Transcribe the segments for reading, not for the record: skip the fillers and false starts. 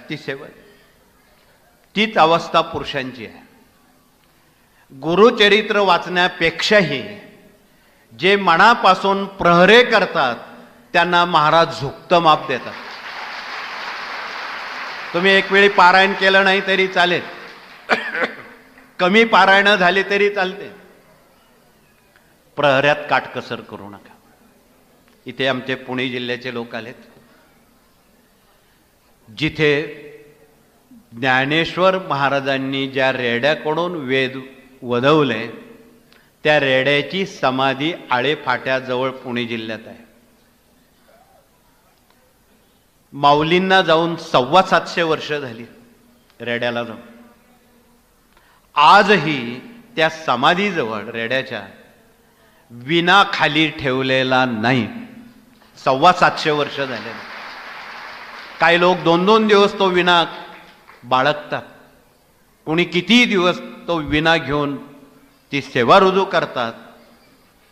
ती सेवा, तीच अवस्था पुरुषांची आहे. गुरुचरित्र वाचण्यापेक्षाही जे मनापासून प्रहरे करतात त्यांना महाराज झुकतं माप देतात. तुम्ही एक वेळी पारायण केलं नाही तरी चालेल, कमी पारायण झाली तरी चालते, प्रहऱ्यात काटकसर करू नका. इथे आमचे पुणे जिल्ह्याचे लोक आलेत, जिथे ज्ञानेश्वर महाराजांनी ज्या रेड्याकडून वेद वदवले त्या रेड्याची समाधी आळेफाट्याजवळ पुणे जिल्ह्यात आहे. माऊलींना जाऊन 750 वर्ष झाली रेड्याला जाऊन. आजही त्या समाधीजवळ रेड्याच्या विना खाली ठेवलेला नाही. 750 वर्ष झाले. काही लोक 2-2 दिवस तो विना बाळगतात, कोणी किती दिवस तो विना घेऊन ती सेवा रुजू करतात.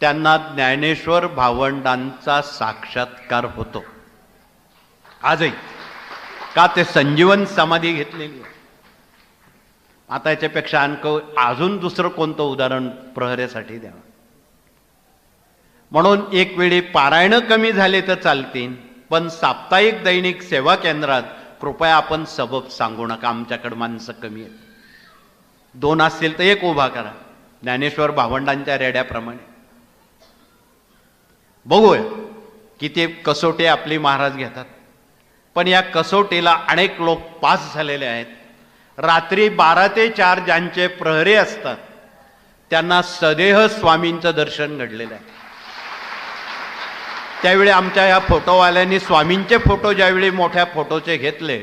त्यांना ज्ञानेश्वर भावंडांचा साक्षात्कार होतो आजही, का ते संजीवन समाधी घेतलेली आहे. आता याच्यापेक्षा अजून दुसरं कोणतं उदाहरण प्रहरेसाठी द्यावं. म्हणून एक वेळी पारायण कमी झाले तर चालतील, पण साप्ताहिक दैनिक सेवा केंद्रात कृपया आपण सबब सांगू नका, आमच्याकडे माणसं कमी आहेत. 2 असतील तर 1 उभा करा, ज्ञानेश्वर भावंडांच्या रेड्याप्रमाणे. बघूया किती कसोटी आपली महाराज घेतात. पण या कसोटीला अनेक लोक पास झालेले आहेत. रात्री 12 ते 4 ज्यांचे प्रहरी असतात त्यांना सदेह स्वामींचं दर्शन घडलेलं आहे. त्यावेळी आमच्या ह्या फोटोवाल्यांनी स्वामींचे फोटो ज्यावेळी मोठ्या फोटोचे घेतले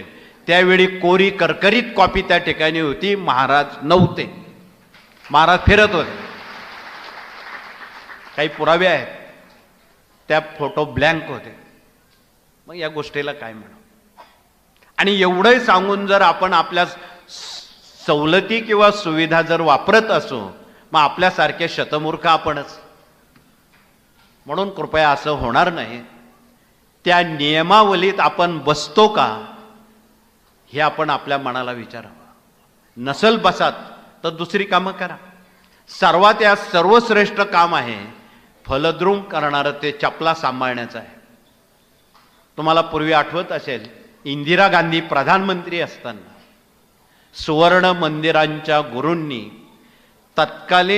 त्यावेळी कोरी करकरीत कॉपी त्या ठिकाणी होती. महाराज नव्हते, महाराज फिरत होते. काही पुरावे आहेत, त्या फोटो ब्लँक होते. मग या गोष्टीला काय म्हणू. आणि एवढंही सांगून जर आपण आपल्या सवलती किंवा सुविधा जर वापरत असो, मग आपल्यासारखे शतमूर्ख आपणच. म्हणून कृपया असं होणार नाही. त्या नियमावलीत आपण बसतो का हे आपण आपल्या मनाला विचारावं. नसल बसात तर दुसरी कामं करा. सर्वात या सर्वश्रेष्ठ काम आहे फलद्रूम करणारं ते चपला सांभाळण्याचं आहे. तुम्हाला पूर्वी आठवत असेल, इंदिरा गांधी प्रधानमंत्री असताना सुवर्ण मंदिरांच्या गुरूंनी तत्कालीन